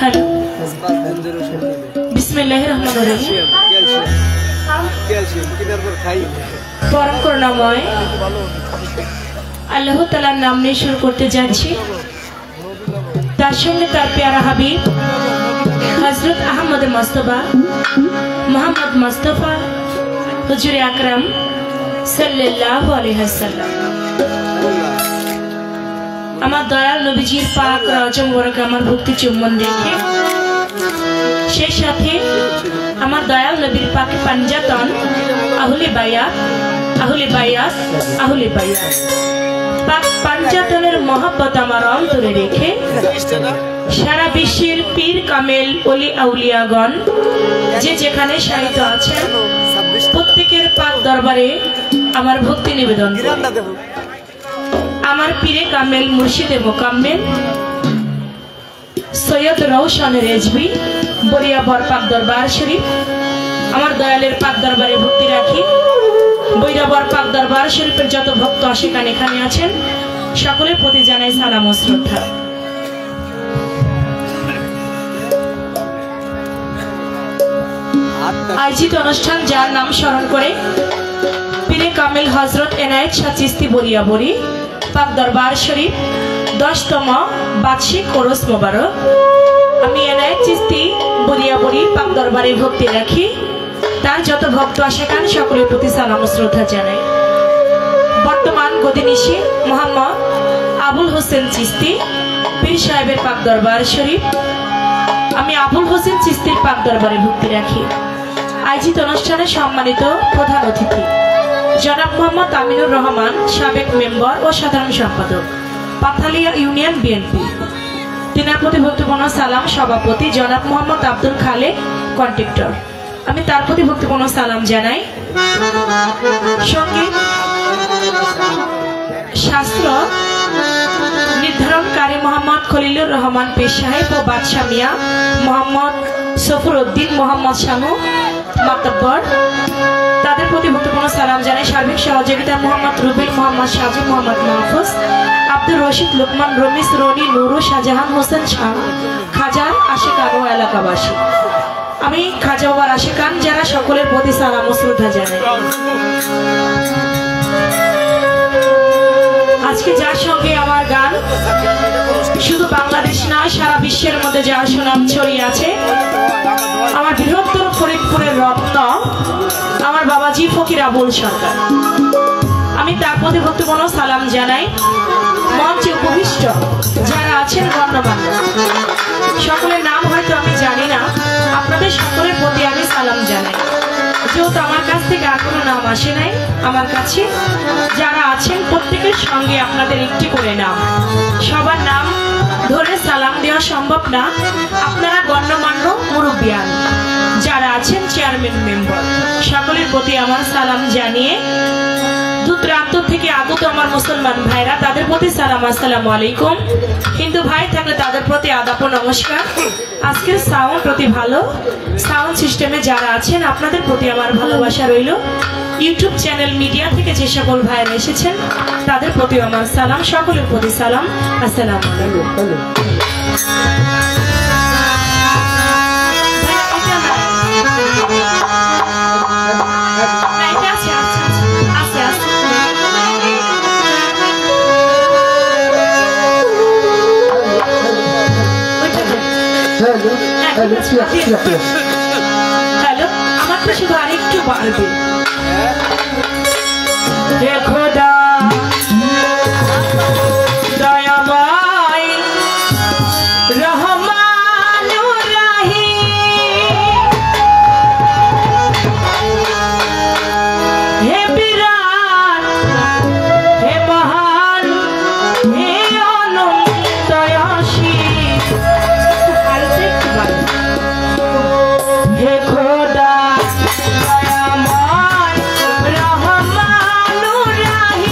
Hello बिस्मिल्लाहिर्रहमानिर्रहीम परम करुणामय আল্লাহ তাআলার নাম নিয়ে শুরু করতে যাচ্ছি। তার সঙ্গে তার প্যারা হাবিব হযরত আহমদ মুস্তাফা মোহাম্মদ মুস্তাফা হুজুরে আকরাম সাল্লাল্লাহু আলাইহি ওয়াসাল্লাম। আমার দয়াল নবীজির পাক রওজা মোবারকে আমার ভক্তি চুম্বন রেখে সেই সাথে আমার দয়াল নবীর পাকে পাঞ্জাতন আহলে বায়াত পাক পাঞ্জাতনের মহব্বত আমার অন্তরে রেখে সারা বিশ্বের পীর কামেল ওলি আউলিয়াগণ যে যেখানে শায়িত আছেন প্রত্যেকের পাক দরবারে আমার ভক্তি নিবেদন আমার পীরে কামেল মুর্শিদে মোকাম্মেল সৈয়দ রওশন রেজবি বরিয়াবর পাক দরবার শরীফ আমার দয়ালের পাক দরবারে ভক্তি রাখি। বৈরাবর পাক দরবার শরীফের যত ভক্ত আশিকান এখানে আছেন সকলের প্রতি জানাই সালাম ও শ্রদ্ধা। আয়োজিত অনুষ্ঠান যার নাম স্মরণ করে পীরে কামেল হযরত এনায়েত শাহ চিশতি বরিয়াবরি পাক দরবার শরীফ 10তম বার্ষিক ওরস মোবারক। আমি এনায়েত চিশতি বরিয়াবরি পাক দরবারে ভক্তি রাখি। তার যত ভক্ত আশিকান সকলের প্রতি সালাম ও শ্রদ্ধা জানাই। বর্তমান গদিনিশি মোহাম্মদ আবুল হোসেন চিশতি পীর সাহেবের পাক দরবার শরীফ। আমি আবুল হোসেন চিশতির পাক দরবারে ভক্তি রাখি। আয়োজিত অনুষ্ঠানে সম্মানিত প্রধান অতিথি জনাব মোহাম্মদ আমিনুর রহমান সাবেক মেম্বার ও সাধারণ সম্পাদক পাথালিয়া ইউনিয়ন বিএনপি। তিনার প্রতি ভক্তিপূর্ণ সালাম সভাপতি জনাব মোহাম্মদ আব্দুল খালেক কন্ট্রাক্টর। আমি তার প্রতি ভক্তিপূর্ণ সালাম জানাই। সঙ্গীত শাস্ত্র নির্ধারণকারী মোহাম্মদ খলিলুর রহমান পীর সাহেব ও বাদশাহ মিয়া মোহাম্মদ সফর উদ্দিন মোহাম্মদ শানু মাতব্বর তাদের প্রতি ভক্তিপূর্ণ সালাম জানাই। সার্বিক সহযোগিতা মোহাম্মদ রুবেল মোহাম্মদ সাজু মোহাম্মদ মাহফুজ আব্দুর রশিদ লুকমান রমিস রনি নুরু শাহজাহান হোসেন শাহ খাজার আশিকান ও এলাকাবাসী। আমি খাজা বাবার আশিকান যারা সকলের প্রতি সালাম ও শ্রদ্ধা জানাই। আজকে যার সঙ্গে আমার গান শুধু বাংলাদেশ নয় সারা বিশ্বের মধ্যে যার সুনাম ছড়িয়ে আছে আমার বৃহত্তর ফরিদপুরের রত্ন আমার বাবাজি ফকির আবুল সরকার। আমি তার প্রতি ভক্তিপূর্ণ সালাম জানাই। মঞ্চে উপবিষ্ট যারা আছেন গণ্যমান্য সকলের নাম হয়তো আমি জানি না, আপনাদের সকলের প্রতি আমি সালাম জানাই। যেহেতু আমার কাছ থেকে আর কোনো নাম আসে নাই, আমার কাছে যারা আছেন প্রত্যেকের সঙ্গে আপনাদের একটি করে নাম, সবার নাম ধরে সালাম দেওয়া সম্ভব না। আপনারা গণ্যমান্য মুরব্বিয়ান যারা আছেন চেয়ারম্যান মেম্বার সকলের প্রতি আমার সালাম জানিয়ে দূর দূরান্ত থেকে আগত আমার মুসলমান ভাইরা তাদের প্রতি সালাম আসসালামু আলাইকুম। হিন্দু ভাই থাকলে তাদের প্রতি আদাব ও নমস্কার। আজকের সাউন্ড প্রতি ভালো সাউন্ড সিস্টেমে যারা আছেন আপনাদের প্রতি আমার ভালোবাসা রইল। ইউটিউব চ্যানেল মিডিয়া থেকে যে সকল ভাইরা এসেছেন তাদের প্রতি আমার সালাম, সকলের প্রতি সালাম আসসালামু আলাইকুম। হ্যালো, আমার তো শুধু আরেকটু বাড়বে। খোদা দয়াময় রহমানুর রহিম হে বিরাট হে মহান হে অনন্তয়সীম হে খোদা দয়াময় রহমানুর রহিম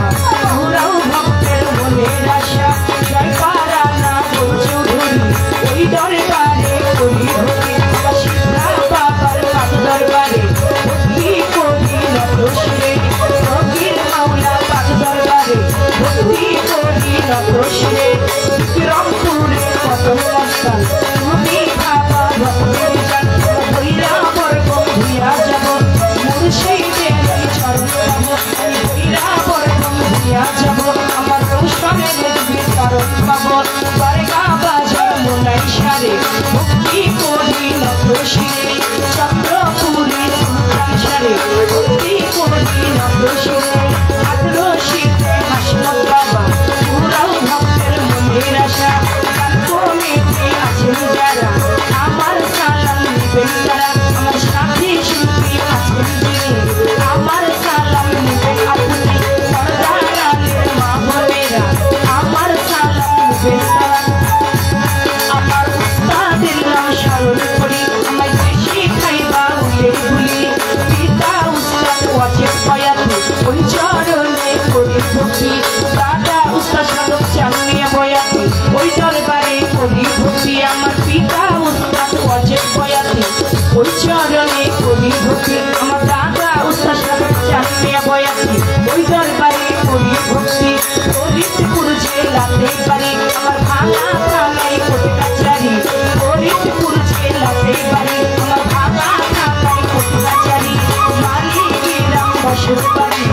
বাবা ওরাও ভক্তের মনের আশা জয় পারা না চৌধুরী ওই দরবারে করি ভক্তি শিক্ষা বাবার পাক দরবারে ভক্তি করি নতশিরে ফকির মাওলা পাক দরবারে ভক্তি করি নতশিরে রংপুরে কত মস্তান তুমি বাবা ভক্তের জান ভৈরা বরকম ভুইয়া যাব মুর্শিদের চরণ পাব ভৈরা বরকম ভুইয়া যাব আমার রৌশনের নদীর কারণ পাব বারগা বাজার মোনাই সারে ভক্তি করি নতশিরে চন্দ্রপুরে সুলতান সারে ভক্তি করি নতশিরে আদ্রশিতে হাসমত বাবা ওরাও ভক্তের মনের আশা কমিতে আছেন যারা আমার সালাম নিবেন তারা আমার সাথী শিল্পী আছেন যিনি আমার সালাম নিবেন আপনি সর্দারানের মা বোনেরা আমার সালাম নিবেন তারা আমার উস্তাদের নাম স্মরণ করি আমায় বেশি খাইবা উল্লেখ ভুলি পিতা উস্তাদ ওয়াজেদ বয়াতি ওই চরণে করি ভক্তি দাদা উস্তাদ সাধক চাঁদনিয়া বয়াতি ওই দরবারে করি ভক্তি আমার পিতা উস্তাদ ওয়াজেদ বয়াতি ওই চরণে করি ভক্তি আমার দাদা উস্তাদ সাধক চাঁদনিয়া বয়াতি ওই দরবারে করি ভক্তি ফরিদপুর জেলাতে বাড়ি আমার ভাঙা থানায় কোর্ট কাছারি ফরিদপুর জেলাতে বাড়ি আমার ভাঙা থানায় কোর্ট কাছারি মালিকেরাম বসত বাড়ি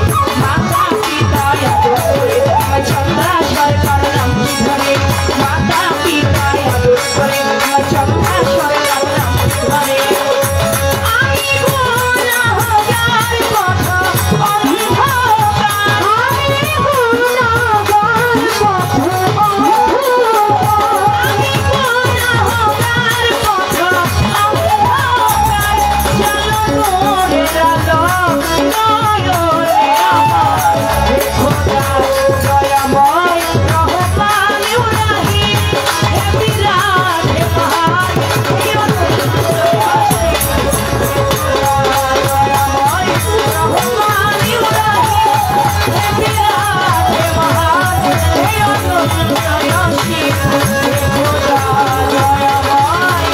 মাতা পিতা আদর করে আমার চন্দ্রা সরকার নামটি ধরে মাতা পিতা আদর করে আমার চন্দ্রা সরকার নামটি ধরে আমি গুনাহগার পথ অন্ধকার আমি গুনাহগার পথ আমি গুনাহগার পথ অন্ধকার চলো নূরের আলো নয়নে আমার খোদা দয়াময় রহমান রহিম হে বিরাট হে মহান হে দয়াময় রহমান রহিম হে বিরাট হে মহান হে অনন্তয়সী হে খোদা দয়াময়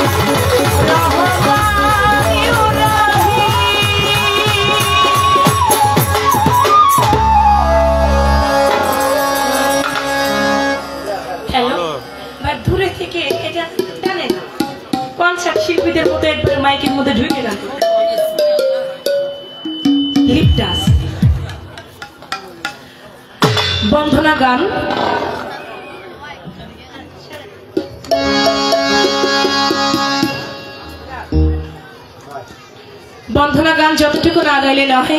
রহমান রহিম। হ্যালো ভাই দূরে থেকে এটা জানেন কনসার্ট শিল্পীদের মতো একবার মাইকের মধ্যে ঢুকে না লিপটাস বন্ধনা গান বন্ধনা গান যতটুকু না গাইলে নয়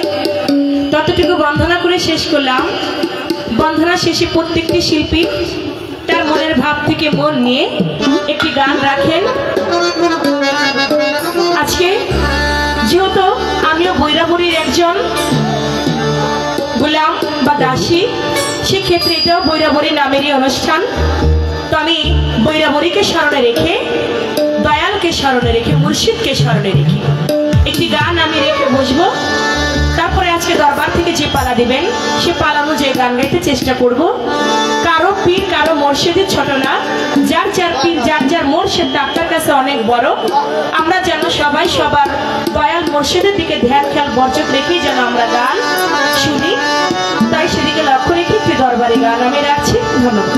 ততটুকু বন্ধনা করে শেষ করলাম। বন্ধনা শেষে প্রত্যেকটি শিল্পী তার মনের ভাব থেকে মন নিয়ে একটি গান রাখেন। আজকে যেহেতু আমিও বৈরাবরীর একজন গোলাম বা দাসী, সেক্ষেত্রে এটাও বৈরাবরী নামেরই অনুষ্ঠান। তো আমি বৈরাবরীকে স্মরণে রেখে, দয়ালকে স্মরণে রেখে, মুর্শিদকে স্মরণে রেখে একটি গান আমি রেখে বসবো। তারপরে আজকে দরবার থেকে যে পালা দিবেন সে পালা অনুযায়ী গান গাইতে চেষ্টা করব। কারো পীর কারো মোর্শেদের ছোট না, যার যার পীর যার যার মোর্শেদ আপনার কাছে অনেক বড়। আমরা যেন সবাই সবার দয়াল মোর্শেদের দিকে ধ্যান খেয়াল বর্জক রেখেই যেন আমরা গান শুনি, তাই সেদিকে লক্ষ্য রেখে একটি দরবারে গান আমি রাখছি। ধন্যবাদ।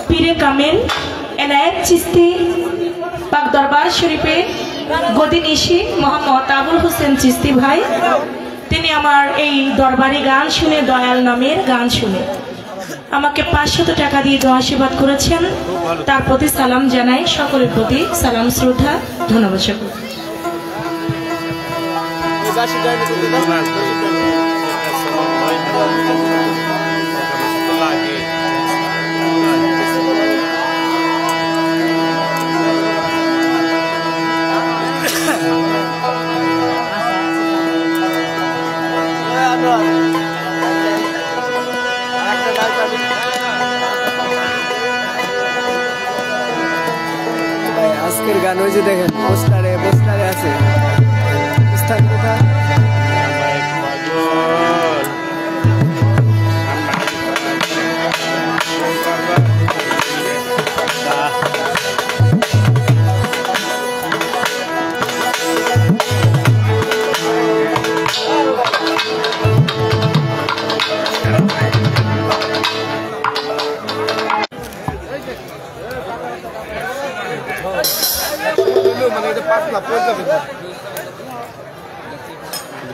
पीरे कामिल एनायत चिश्ती पाक दरबार शरीफे गदिनिशी मोहम्मद आबुल हुसैन चिश्ती भाई तिनी आमार এই দরবারি গান শুনে দয়াল নামের গান শুনে আমাকে 500 টাকা দিয়ে দোয়া আশীর্বাদ করেছেন তার প্রতি সালাম জানাই সকলের প্রতি সালাম শ্রদ্ধা ধন্যবাদ সকল আজকের গান ওই যে দেখেন পোস্টারে আছে স্থান কোথায়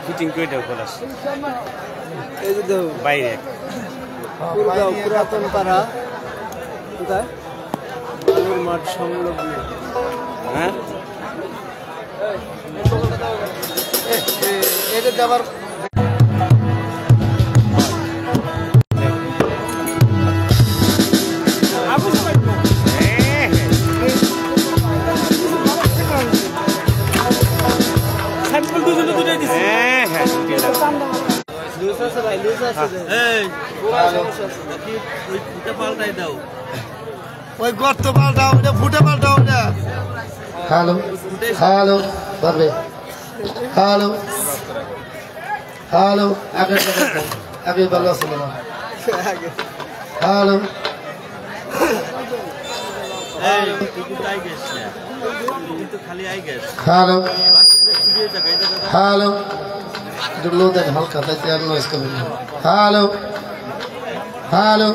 ফিটিং করে দাও খোলাস এই যে বাইরে পুরাতন পাড়া কোথায় আলুর মাঠ সংলগ্ন। হ্যাঁ এটা যাবার ওই গর্ত পাল্টাও ওটা ফুটে পাল্টাও ওটা। হ্যালো হ্যালো পারবে হ্যালো হ্যালো আগে আগে ভালো আছে না হ্যালো হ্যালো হ্যালো একটু লো দেন হালকা তাইতে আর নয়েজ করবেন না। হ্যালো হ্যালো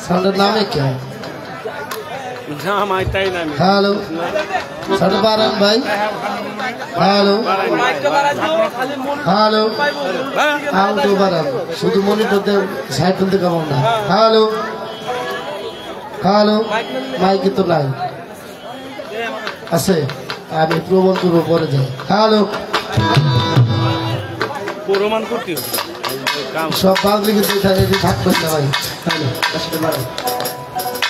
সাউন্ডের নামে কি হয়? হ্যালো সাউন্ড বাড়ান ভাই। হ্যালো হ্যালো আউটও বাড়ান, শুধু মনিটরতে সাইড তুলতে কেমন না। হ্যালো হ্যালো মাইকে তো নাই আছে, আমি প্রমাণ করবো পরে যাই। হ্যালো প্রমাণ করতে সব বাংলি কিন্তু থাকবেন না ভাই। হ্যালো আসলে বাড়ান।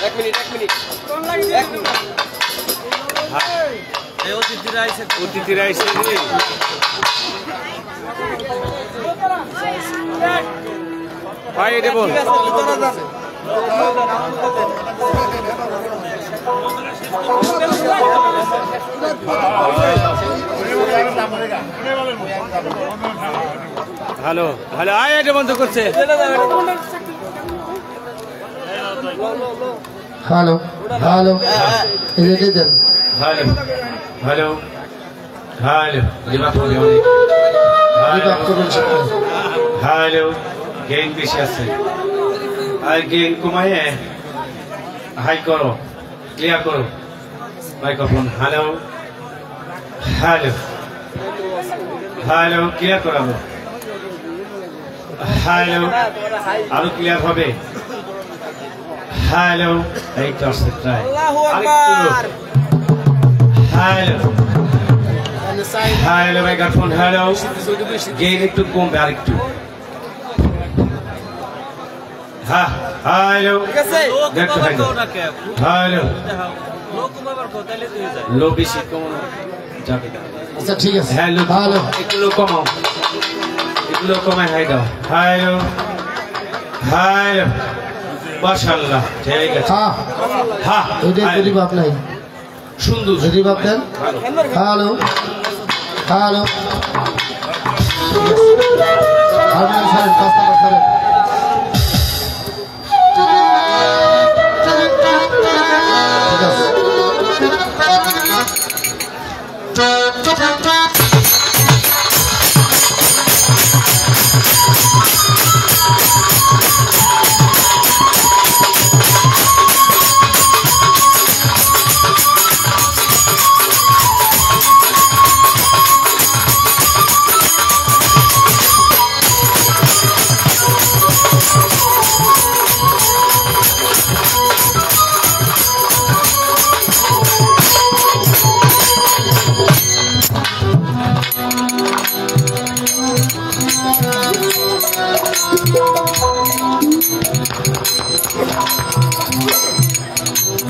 এক মিনিট অতিথিরা আইসে ভাই এটা বল। হ্যালো হ্যালো আয় এটা বন্ধ করছে। হ্যালো হ্যালো রেডি দেন। হ্যালো হ্যালো হ্যালো রিভাব করুন সবাই। হ্যালো গেইন বেশি আছে, আর গেইন কমাইয়ে হাই করো, ক্লিয়ার করো microphone. Hello hello hello clear করাবো। হ্যালো আরো ক্লিয়ার হবে। হ্যালো এই তো আসছে try. Hello hello microphone. Hello gain একটু কমবে আরেকটু। হ্যাঁ হ্যালো দেখতে পাই হ্যালো লো বেশি কমানো যাবে। আচ্ছা ঠিক আছে। হ্যালো হ্যালো এগুলো কমাও, এগুলো কমায় হাই দাও। হ্যালো হ্যালো মাশাআল্লাহ ঠিক আছে। হ্যাঁ হ্যাঁ এটাই রিভাব নাই, সুন্দর রিভাব দেন। হ্যালো হ্যালো হারমোনিয়াম ছাড়েন, পাঁচটা ছাড়েন। ঠিক আছে।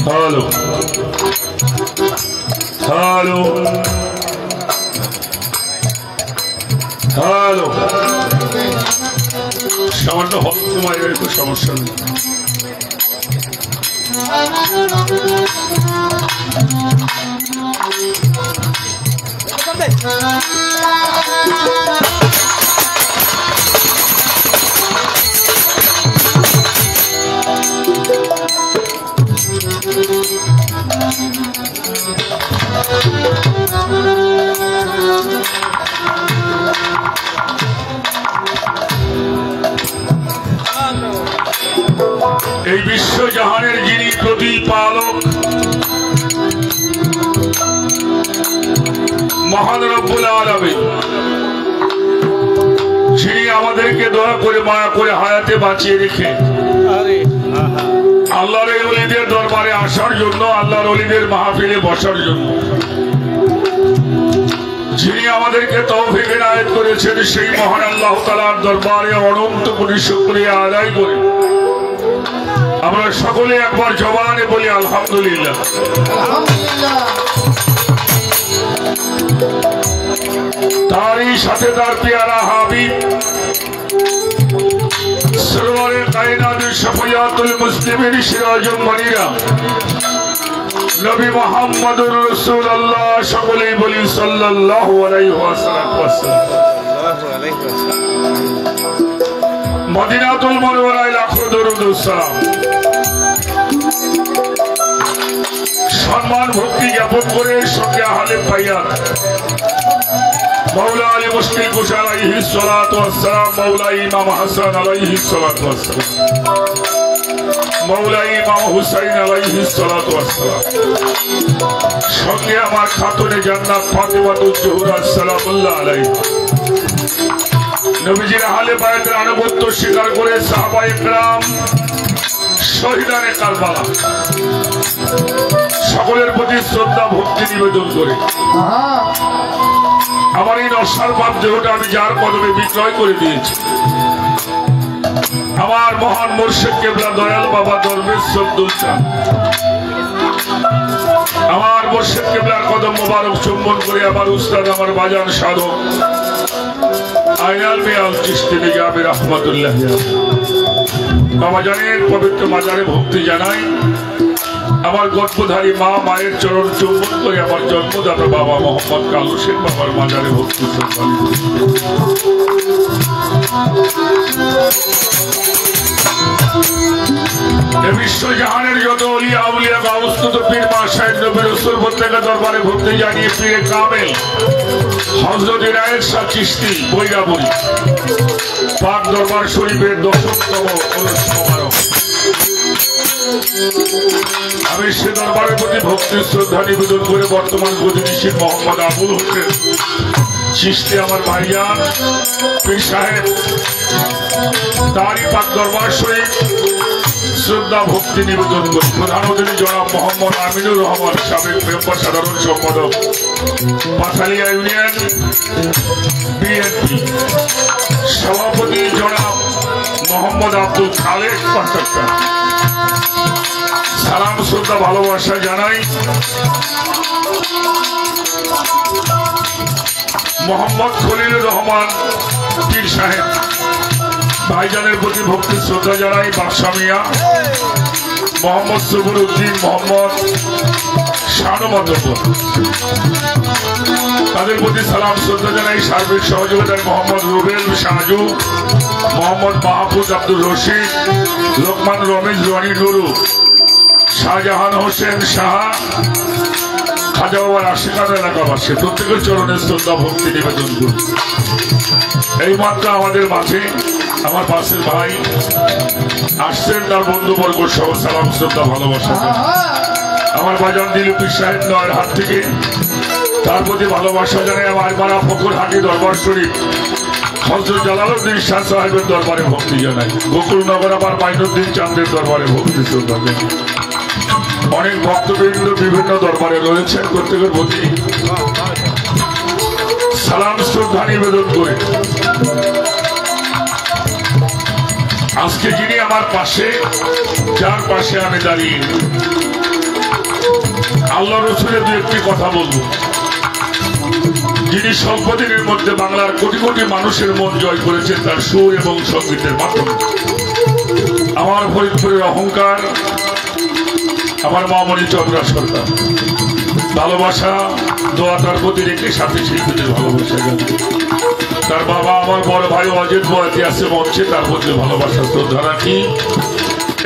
হ্যালো হ্যালো হ্যালো সামান্য হল তোমার একটু সমস্যা নেই। এই বিশ্বজাহানের যিনি প্রতিপালক মহান রব্বুল আলামিন, যিনি আমাদেরকে দয়া করে মায়া করে হায়াতে বাঁচিয়ে রেখে আল্লাহর এই ওলিদের দরবারে আসার জন্য, আল্লাহর ওলিদের মাহফিলে বসার জন্য যিনি আমাদেরকে তৌফিক ইনায়েত করেছেন, সেই মহান আল্লাহ তাআলার দরবারে অনন্ত কোটি শুকরিয়া আদায় করে আমরা সকলে একবার জবানে বলি আলহামদুলিল্লাহ। তারই সাথে তার পেয়ারা হাবিব সরওয়ারে কায়নাত শফিয়াতুল মুসলিমিন সিরাজুল মুনিরা নবী মুহাম্মদুর রাসূলুল্লাহ, সকলেই বলি সাল্লাল্লাহু আলাইহি ওয়াসাল্লাম। মদিনাতুল মুনাওয়ারায় লাখো দরুদ ও সালাম। সম্মান ভক্তি জ্ঞাপন করে সঙ্গে আহলে বায়াত মৌলা আলী মুশকিল কুশা আলাইহিস সালাতু ওয়াস সালাম, মৌলা ইমাম হাসান আলাইহিস সালাতু ওয়াস সালাম, মৌলা ইমাম হুসাইন আলাইহিস সালাতু ওয়াস সালাম, সঙ্গে আমার খাতুনে জান্নাত ফাতেমাতুজ জোহরা সালামুল্লাহ আলাইহা, নবীজির আহলে বায়াতের আনুগত্য স্বীকার করে সাহাবায়ে কেরাম, শহীদানে কারবালা সকলের প্রতি শ্রদ্ধা ভক্তি নিবেদন করে আমার এই নশ্বর পাপ দেহটা আমি যার কদমে বিক্রয় করে দিয়েছি, আমার মহান মুর্শিদ কেবলা দয়াল বাবা দরবেশ আব্দুল শাহ, আমার মুর্শিদ কেবলার কদম মোবারক চুম্বন করে আমার উস্তাদ, আমার বাজান সাধক আইনাল মিয়াল চিশতি নিজামী রাহমাতুল্লাহ বাবা জানের পবিত্র মাজারে ভক্তি জানাই। আমার গর্ভধারী মা মায়ের চরণ চুম্বন করে আমার জন্মদাতা বাবা মোহাম্মদ কালু শেখ বাবার মাজারে ভক্তি বিশ্বজাহানের যত অলিয়া উলিয়া গাউসতুত পীর মা সাহেব নবী রাসূল প্রত্যেকের দরবারে ভক্তি জানিয়ে পীরে কামেল হযরত ইনায়েত শাহ চিশতি বৈরাবুড়ি পাক দরবার শরীফের ১০তম ওরস মোবারক। আমি সে দরবারের প্রতি ভক্তি শ্রদ্ধা নিবেদন করে বর্তমান গদিনিশীন মোহাম্মদ আবুল হোসেন চিশতি আমার ভাইজান পীর সাহেব তারই পাক দরবার শরীফ শ্রদ্ধা ভক্তি নিবেদন করি। প্রধান অতিথি জনাব মোহাম্মদ আমিনুর রহমান, সাবেক মেম্বার সাধারণ সম্পাদক পাথালিয়া ইউনিয়ন বিএনপি, সভাপতি জনাব মোহাম্মদ আব্দুল খালেক কন্ট্রাক্টর, সালাম শ্রদ্ধা ভালোবাসা জানাই মোহাম্মদ খলিলুর রহমান পীর সাহেব ভাইজানের প্রতি ভক্তি শ্রদ্ধা জানাই বাদশা মিয়া, মোহাম্মদ সবুর উদ্দিন, মোহাম্মদ শানুমাতব্বর, তাদের প্রতি সালাম শ্রদ্ধা জানাই সার্বিক সহযোগিতায় মোহাম্মদ রুবেল সাজু, মোহাম্মদ মাহফুজ আব্দুল রশিদ, লোকমান রমেশ রনি নুরু, শাহজাহান হোসেন সাহা, খাজা বাবার আশিকার এলাকাবাসী প্রত্যেকের চরণের শ্রদ্ধা ভক্তি নিবেদন করি। এই মাত্র আমাদের মাঝে আমার পাশের ভাই আসছেন, তার বন্ধুবর্গ সহ সালাম শ্রদ্ধা ভালোবাসা আমার বাজান দিলীপী সাহেব নয়ের হাত থেকে তার প্রতি ভালোবাসা জানাই। আমার মারা ফকুর হাটি দরবার শরীফ হযরত জালালউদ্দিন শাহ সাহেবের দরবারে ভক্তি জানাই। গোকুলনগর আমার মাইনুদ্দিন চাঁদের দরবারে ভক্তি শ্রদ্ধা জানাই। অনেক ভক্তবৃন্দ বিভিন্ন দরবারে রয়েছেন, প্রত্যেকের প্রতি সালাম শ্রদ্ধা নিবেদন করে আজকে যিনি আমার পাশে, যার পাশে আমি দাঁড়িয়ে আল্লাহ রসুলের দু একটি কথা বলবো, যিনি স্বল্প দিনের মধ্যে বাংলার কোটি কোটি মানুষের মন জয় করেছেন তার সুর এবং সঙ্গীতের মাধ্যমে। আমার ফরিদপুরের অহংকার আমার মামনি চন্দ্রা সরকার, ভালোবাসা দোয়া তার প্রতি রেখে সাথে শিল্পীদের ভালোবাসা জানে। তার বাবা আমার বড় ভাই অজিত বয়াতি আছে মঞ্চে, তার প্রতি ভালোবাসা শ্রদ্ধা রাখি।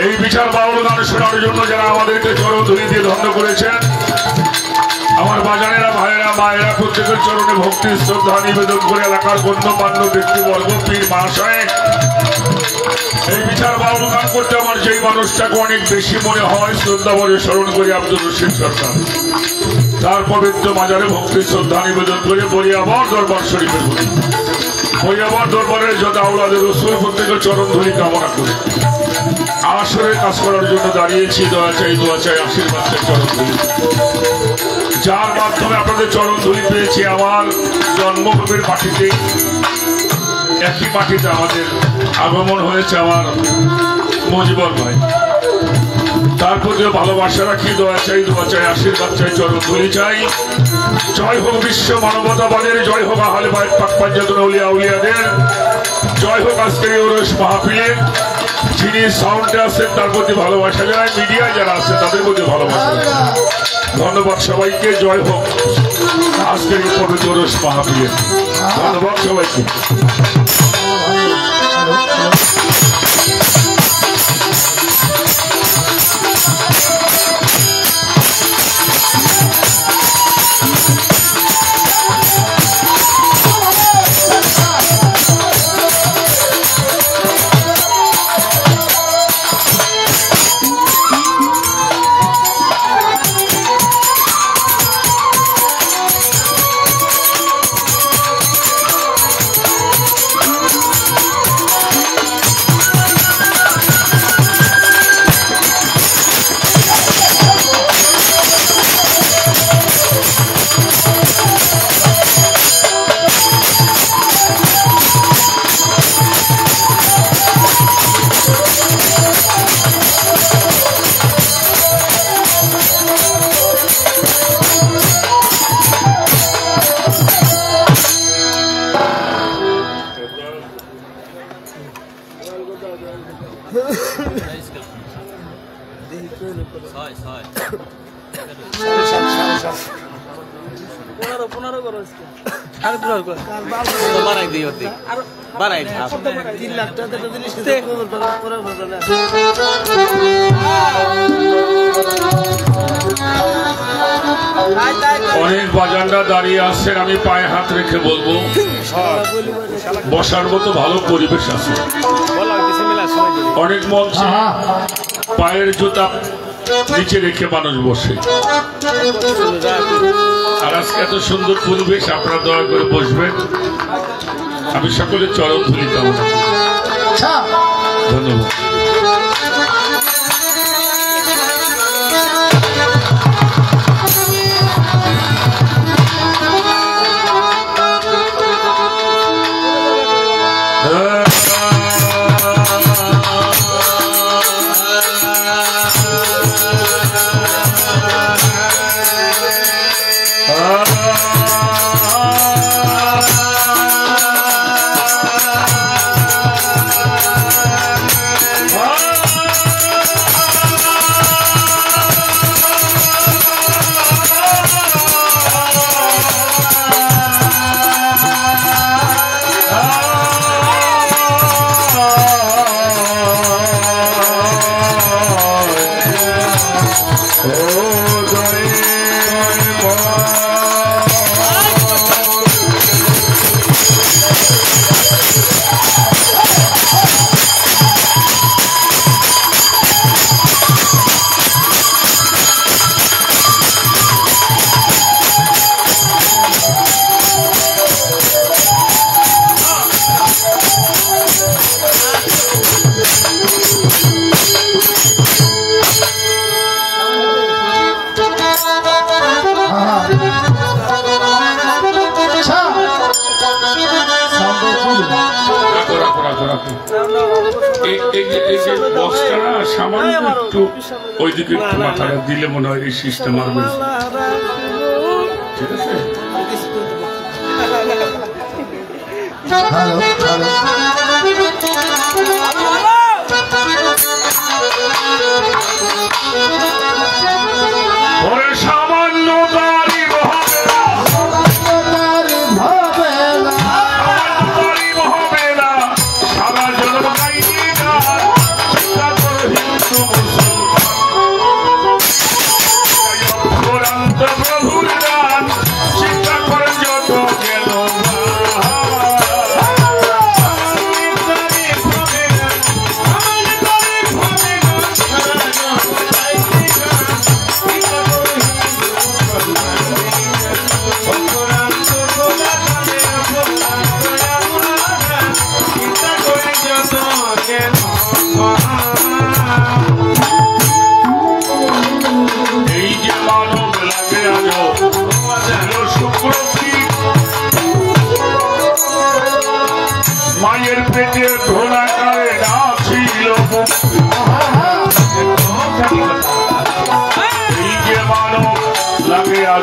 এই বিচার বাউল গান শোনার জন্য যারা আমাদেরকে চরণ ধরে দিয়ে ধন্য করেছেন, আমার বাজানেরা ভাইয়েরা মায়েরা প্রত্যেকের চরণে ভক্তি শ্রদ্ধা নিবেদন করে এলাকার গণ্যমান্য ব্যক্তিবর্গ পীর মা সাহেব এই বিচার বাউল গান করতে আমার যেই মানুষটাকে অনেক বেশি মনে হয় শ্রদ্ধা বলে স্মরণ করি আব্দুল রশিদ সরকার, তার পবিত্র মাজারে ভক্তি শ্রদ্ধা নিবেদন করে বলি আবার দরবার শরীফে বলি ওই আবার দরবারের যত আওলাদের রসুল প্রত্যেকের চরণ ধরি কামনা করি। আসরে কাজ করার জন্য দাঁড়িয়েছি। দোয়া চাই আশীর্বাদ চাই চরণ ধুলি, যার মাধ্যমে আপনাদের চরণ ধুলি পেয়েছি। আমার জন্মভূমির মাটিতে, একই মাটিতে আমাদের আগমন হয়েছে আমার মজিবর ভাই, তার প্রতিও ভালোবাসা রাখি। দোয়া চাই আশীর্বাদ চাই চরণ ধুলি চাই। জয় হোক বিশ্ব মানবতাবাদের, জয় হোক আহলে বাইত পাক পাঞ্জাতুন আউলিয়া উলিয়াদের, জয় হোক আজকের এই ওরস মাহফিলের। যিনি সাউন্ডে আছেন তার প্রতি ভালোবাসা জানাই, মিডিয়ায় যারা আছে তাদের প্রতি ভালোবাসা জানাই। ধন্যবাদ সবাইকে। জয় হোক আজকের এই পবিত্র ওরস মাহফিলের। ধন্যবাদ সবাইকে। অনেক বাজানরা দাঁড়িয়ে আসছেন, আমি পায়ে হাত রেখে বলবো বসার মতো ভালো পরিবেশ আছে। অনেক মঞ্চে পায়ের জুতা নিচে রেখে মানুষ বসে, আর আজকে এত সুন্দর পরিবেশ, আপনারা দয়া করে বসবেন। আমি সকলের চরণ ধুলি কামনা। ধন্যবাদ। সামান্য একটু ওইদিকে একটু মাথাটা দিলে মনে হয় এই সিস্টেম মারবে। ঠিক আছে, সামান্য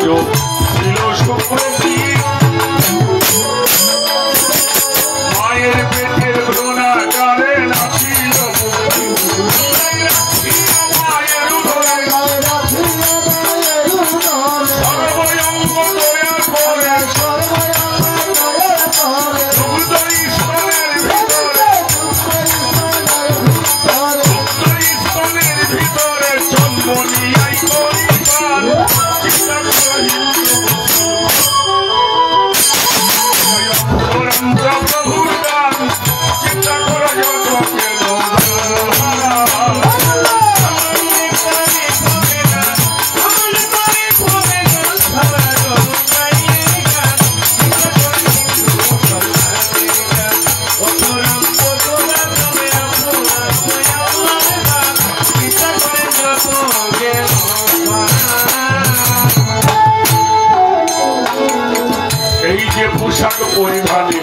ছিল সুপ্রতি মায়ের পেটের ভ্রূণা গালে নাছিল মায়ের উদরে সর্বয়ঙ্গ দয়া করে দুগ্ধ স্তনের ভিতরে জন্ম নিয়াই পরিবার চিন্তা করি প্রভুর গান চিন্তা করা যত এই যে পোশাক পরিধানে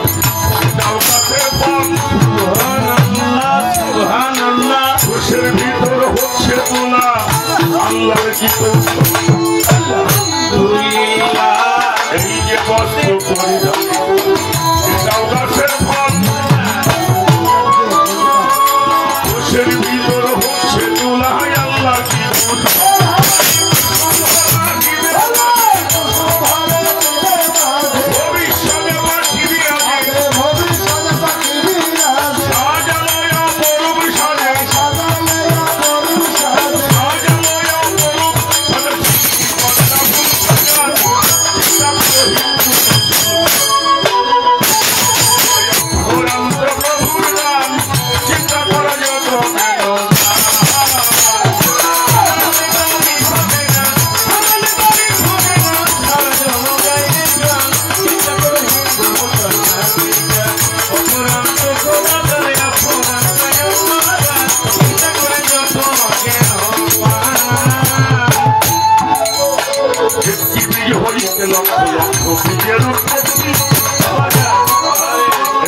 সেটাও কাছে খুশের ভিতর হচ্ছে তোলা আল্লাহর কি এই যে বস্ত্র পরিধানে সেটাও গাছের ফল খুশের ভিতর হচ্ছে তোলা আল্লাহ কি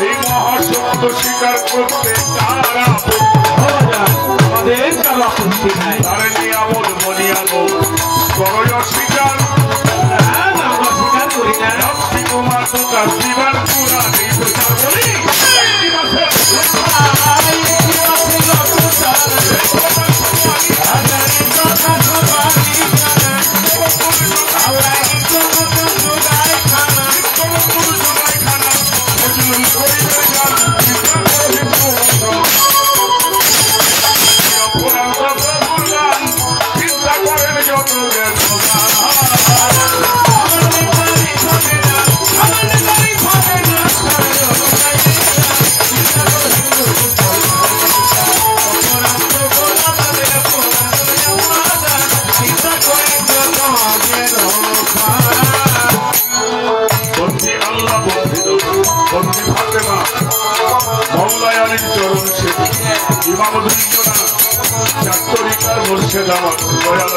এই মহাসত্য স্বীকার করতে তারা নিয়ামল মনিয়ালো করয় স্বীকার তোমার তো কাশিবার পুরা এই প্রচার বলি চরণ সেতু ইমামুদ্দিনা চাত্তরিকার মোর্শেদ আমার দয়াল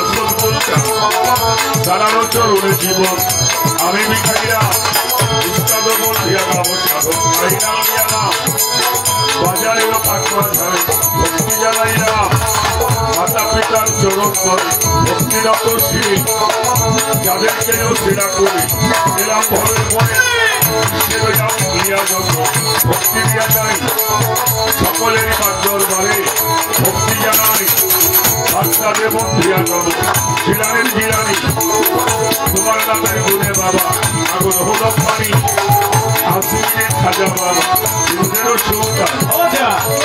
তারারও চরণে জীবন আমি মিঠাইয়া উস্তাদ বন্ধিয়া গাব সাধন বাজারের পাকড়া ঝাড়ে ভক্তি জানাইয়া মাতা পিতার চরণ করে ভক্তিরত শিরে যাদেরকেও সেরা করে এলাম ভরের পরে ভক্তি দিয়া যায় সকলেরই দরবারে ভক্তি জানাই বাচ্চাদের বন্ধিয়া গব শিলারের জিরানি তোমার নামের গুণে বাবা আগুন হলক পানি আসিনে খাজা বাবা নিজেরও সুন্দর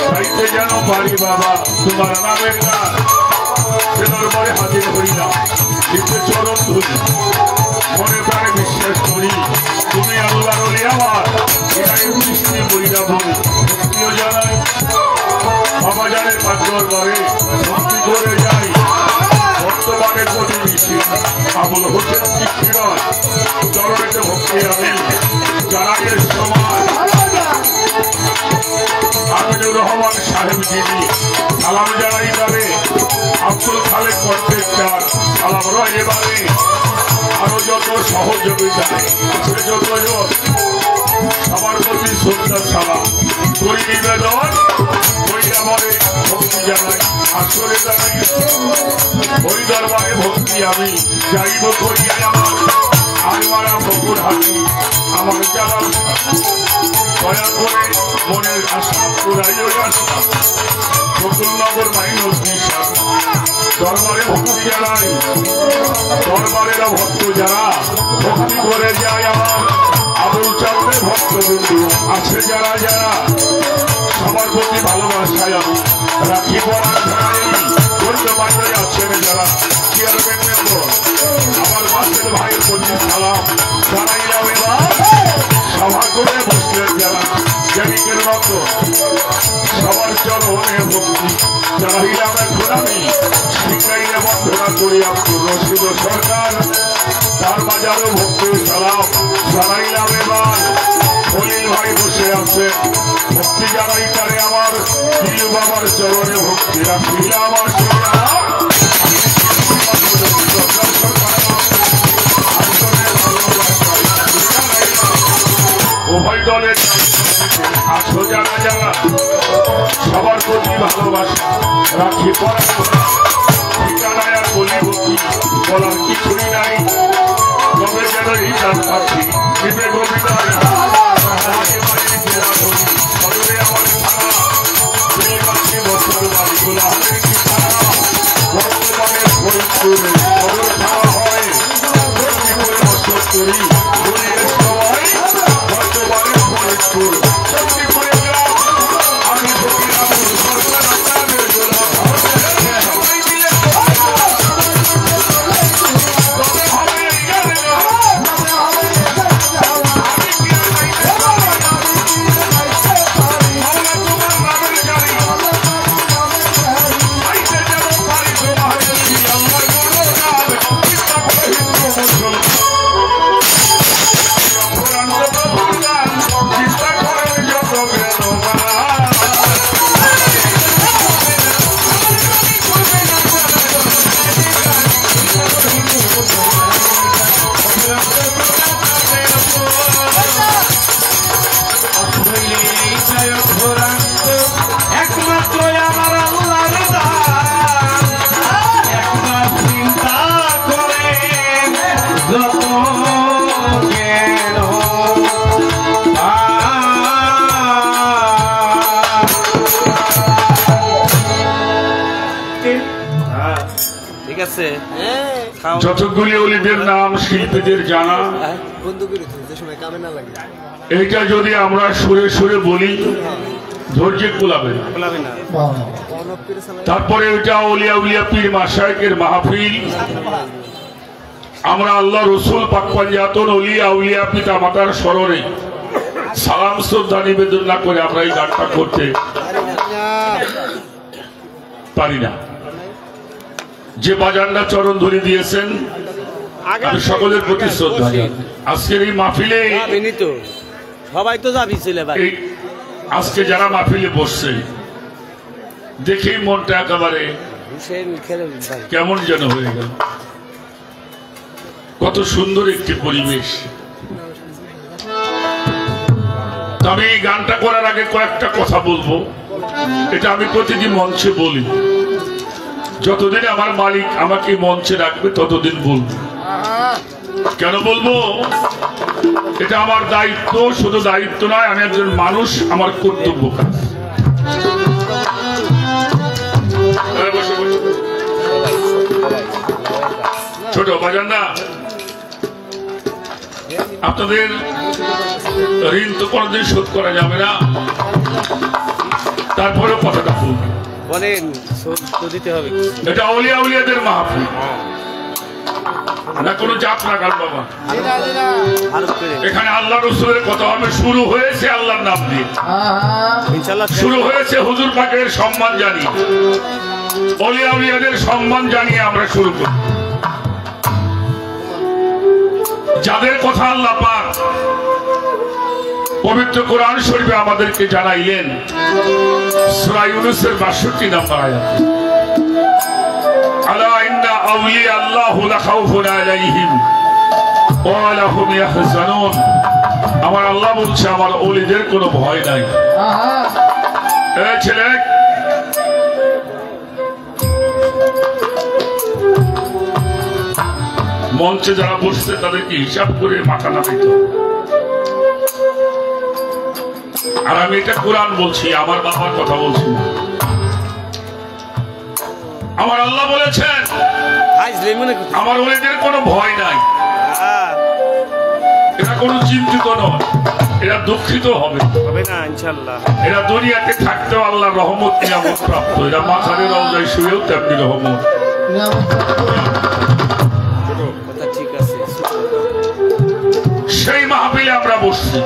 চাইতে যেন পারি বাবা তোমার নামের গান সে দরবারে হাজির হইলাম নিতে চরণ ধরি মনে প্রাণে বিশ্বাস করি তুমি আল্লাহ রলি আমার এটাই বৃষ্টি বইরা বলি ভক্তিও জানাই বাবা জানে পাঁচর বারে ভক্তি করে যাই বর্তমানে প্রতিবেশী আবুল হোসেন শিক্ষিরণ চরণেতে ভক্তি আমি জানাইয়ের সমাজ আমিনুর রহমান সাহেব যিনি সালাম জানাই তারে আব্দুল খালেক কন্ট্রাক্টর সালাম রয় এবারে আরো যত সহযোগিতা আছে যতজন সবার প্রতি শ্রদ্ধা সালাম করি নিবেদন আমরে ভক্তি জানাই আসরে জানাই ওই দরবারে ভক্তি আমি যাইব করিয়া আমার আর মারা ভকুর হাতি আমার যারা দয়া করে মনের আশা পুরাই আশা বকুলনগর মাইনস দিশা দরবারে ভক্তি জানাই দরবারের ভক্ত যারা ভক্তি করে যায় আমার আবুল চাঁদের ভক্তবিন্দু আছে যারা যারা সবার প্রতি ভালোবাসায় আমি রাখি পড়ার ধারাই বলতে পারতে যাচ্ছেন যারা চেয়ারম্যান মেম্বর আমার বাসের ভাইয়ের প্রতি সালাম জানাইলাম এবার সভা করে বসলেন যারা জ্ঞানিকের মতো সবার চরণে ভক্তি জানাইলাম এখন আমি শিখাইলে বন্ধনা করি আব্দুর রশিদ সরকার তার বাজারও ভক্তির সালাম জানাইলাম এবার খলিল ভাই বসে আছে ভক্তি জানাই তারে আমার দিলু বাবার চরণে ভক্তি রাখিলাম আমার উভয় দলের আছো যারা যারা সবার প্রতি ভালোবাসা রাখি পড়া ঠিকানায় আর বলি ভক্তি বলার কিছুই নাই তবে যেন এই চার পাচ্ছি দিবে গোবিন্দায় সদরে আমার থানা পাচ্ছি বছর বাড়িগুলা বর্তমানে ফরিদপুরে সদর থানা হয় ফরিদপুরে বছর করি বলিয়ে সবাই বর্তমানে ফরিদপুর শক্তিপুরে গ্রাম আমি ফকিরাম সরকার আপনাদের গোলাম সবাই মিলে যতগুলি অলিদের নাম শিল্পীদের জানা এইটা যদি আমরা সুরে সুরে বলি ধৈর্য কুলাবে না তারপরে ওইটা অলিয়া উলিয়া পীর মাশায়েখের মাহফিল আমরা আল্লাহ রসুল পাক পাঞ্জাতন অলিয়া উলিয়া পিতা মাতার স্মরণে সালাম শ্রদ্ধা নিবেদন না করে আমরা এই গানটা করতে পারি না যে বাজানরা চরণ ধরে দিয়েছেন আমি সকলের প্রতি শ্রদ্ধা আজকের এই মাহফিলে সবাই তো যাবি আজকে যারা মাহফিলে বসছে দেখেই মনটা একেবারে কেমন যেন হয়ে গেল কত সুন্দর একটি পরিবেশ আমি এই গানটা করার আগে কয়েকটা কথা বলবো এটা আমি প্রতিদিন মঞ্চে বলি যতদিন আমার মালিক আমাকে মঞ্চে রাখবে ততদিন বলবো কেন বলবো এটা আমার দায়িত্ব শুধু দায়িত্ব নয় আমি একজন মানুষ আমার কর্তব্য কাজ ছোট বাজানরা আপনাদের ঋণ তো কোনদিন শোধ করা যাবে না তারপরেও কথাটা বলেন দিতে হবে এটা আউলিয়া উলিয়াদের মাহফিল না কোনো যাত্রা গান বাবা এখানে আল্লাহ রসুলের কথা হবে শুরু হয়েছে আল্লাহর নাম দিয়ে শুরু হয়েছে হুজুর পাকের সম্মান জানিয়ে আউলিয়া উলিয়াদের সম্মান জানিয়ে আমরা শুরু করি যাদের কথা আল্লাহ পাক পবিত্র কোরআন শরীফে আমাদেরকে জানাইলেন সূরা ইউনূসের ৬২ নম্বর আয়াত আলা ইন্না আউলিয়া আল্লাহু লা খাউফুন আলাইহিম ওয়া লা হুম ইয়াহজানুন আমার আল্লাহ বলছে আমার ওলিদের কোনো ভয় নাই এই ছেলে মঞ্চে যারা বসছে তাদেরকে হিসাব করে মাথা নামাইতে হবে। আর আমি এটা কোরআন বলছি, আমার বাবার কথা বলছি না। আমার আল্লাহ বলেছেন আমার ওদের কোনো ভয় নাই, এরা কোনো চিন্তিত নয়, এরা দুঃখিত হবে না ইনশাআল্লাহ। এরা দুনিয়াতে থাকতেও আল্লাহর রহমত নিয়ামত প্রাপ্ত, এরা মাথারে রওজায় শুয়েও তেমনি রহমত। সেই মাহফিলে আমরা বসছি,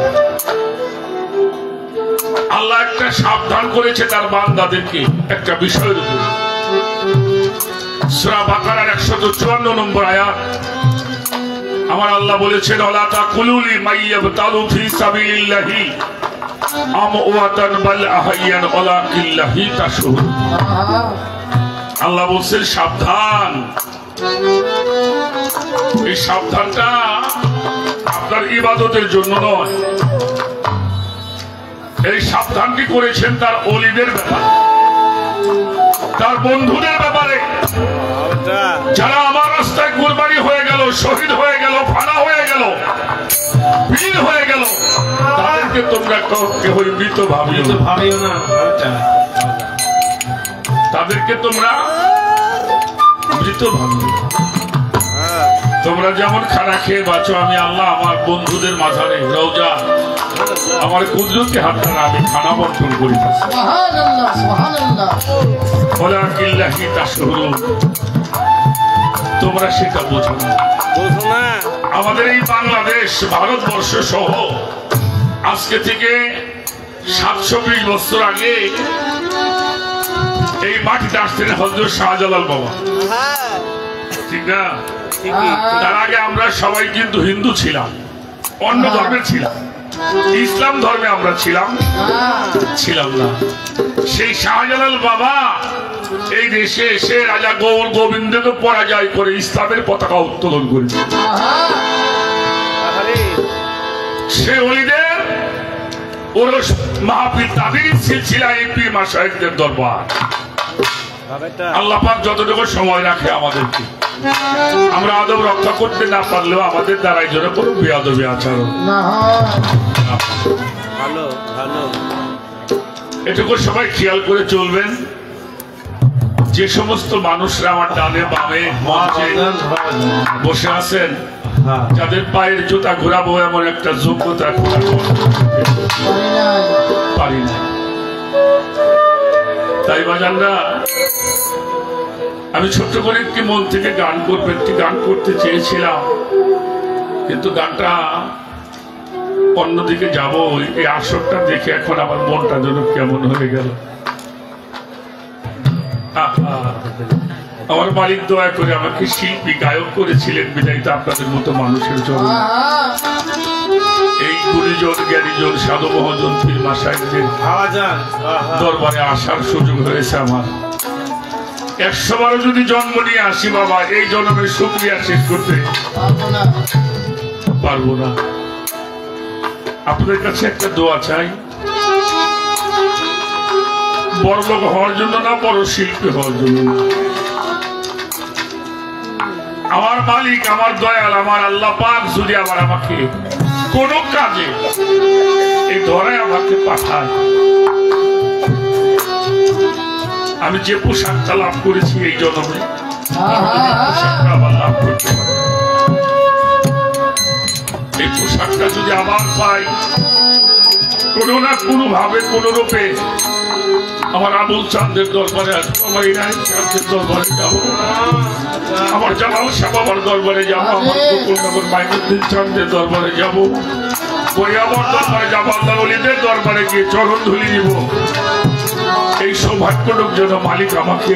আল্লাহ একটা সাবধান করেছে তার বান্দাদেরকে একটা বিষয়ের উপর। সূরা বাকারার 154 নম্বর আয়াত, আমার আল্লাহ বলেছেন ওয়ালা তাকুলু লিমাইয়াবতালু ফি সাবিলিল্লাহি আমওয়াতান বাল আহইয়ান ওয়ালাকিল্লাহি তাশউরুন। আল্লাহ বলেন সাবধান, এই সাবধানটা আপনার ইবাদতের জন্য নয়, এই সাবধানটি করেছেন তার ওলিদের ব্যাপারে, তার বন্ধুদের ব্যাপারে, যারা আমার রাস্তায় কুরবানি হয়ে গেল, শহীদ হয়ে গেল, ফানা হয়ে গেল, বীর হয়ে গেল, তাদেরকে তোমরা কেউই মৃত ভাবিও না, তাদেরকে তোমরা মৃত ভাবিও। তোমরা যেমন খানা খেয়ে বাঁচো, আমি আল্লাহ আমার বন্ধুদের মাঝারে রওজা আমার কুদরতি হাত দ্বারা আমি খানা বন্টন করি। তোমরা সেটা বোঝো না। আমাদের এই বাংলাদেশ ভারতবর্ষ সহ আজকে থেকে 720 বছর আগে এই মাটিতে আসতেন হযরত শাহজালাল বাবা, ঠিক না? তার আগে আমরা সবাই কিন্তু হিন্দু ছিলাম, অন্য ধর্মের ছিলাম, ইসলাম ধর্মে আমরা ছিলাম না। সেই শাহজালাল বাবা এই দেশে এসে রাজা গৌর গোবিন্দকে পরাজয় করে ইসলামের পতাকা উত্তোলন করেছে। সে ওলিদের ওরস মাহফিল তাদের সিলসিলা এপি মাশায়েখদের দরবার। আল্লাহ পাক যতটুকু সময় রাখে আমাদেরকে, আমরা আদব রক্ষা করতে না পারলেও আমাদের দ্বারাই জন্য কোনো বেয়াদবি আচরণ না। ভালো ভালো এটুকু সবাই খেয়াল করে চলবেন। যে সমস্ত মানুষরা আমার ডানে বামে মঞ্চে বসে আছেন, যাদের পায়ের জুতা ঘোরাবো এমন একটা যোগ্যতা পারি না, তাই বাজানরা আমি ছোট্ট করে একটি মন থেকে গান করবো, একটি গান করতে চেয়েছিলাম, কিন্তু গানটা অন্যদিকে যাব। এই আসরটা দেখে এখন আমার মনটা যেন কেমন হয়ে গেল। আমার মালিক দয়া করে আমাকে শিল্পী গায়ক করেছিলেন, বিদায়িত আপনাদের মতো মানুষের জন্য এই গুণীজন জ্ঞানীজন সাধু মহাজন পীর মাশায়েখদের দরবারে আসার সুযোগ হয়েছে আমার। 100 বারও যদি জন্ম নিয়ে আসি বাবা, এই জন্মের শুকরিয়া শেষ করতে পারবো না। আপনাদের কাছে একটা দোয়া চাই, বড় লোক হওয়ার জন্য না, বড় শিল্পী হওয়ার জন্য না। আমার মালিক, আমার দয়াল, আমার আল্লাহ পাক যদি আমাকে কোন কাজে এই ধরায় আমাকে পাঠায়, আমি যে পোশাকটা লাভ করেছি এই জন্মে পোশাকটা আবার লাভ করতে পারি, এই পোশাকটা যদি আবার পাই, কোনো না কোনো ভাবে কোনো রূপে আমার আবুল চাঁদের দরবারে আসবো, আমার ইনায়ত চাঁদের দরবারে যাবো, আমার জামাল শাহ বাবার দরবারে যাবো, আমার গোকুলনগর মাইনুদ্দিন চাঁদের দরবারে যাবো, ওই আমার দরবারে যাবো, আল্লাহ ওলিদের দরবারে গিয়ে চরণ ধুলি দিব। এই সৌভাগ্যলোক যেন মালিক আমাকে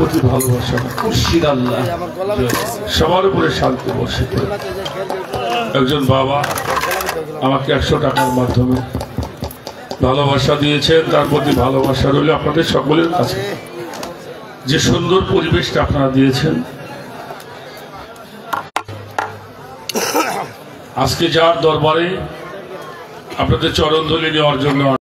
প্রতি ভালোবাসা মুর্শিদ আল্লাহ সবার উপরে শান্তি বর্ষিত। একজন বাবা আমাকে 100 টাকার মাধ্যমে ভালোবাসা দিয়েছেন, তার প্রতি ভালোবাসা রইল আপনাদের সকলের কাছে। যে সুন্দর পরিবেশটা আপনারা দিয়েছেন, আজকে যার দরবারে আপনাদের চরণ ধুলি নেওয়ার জন্য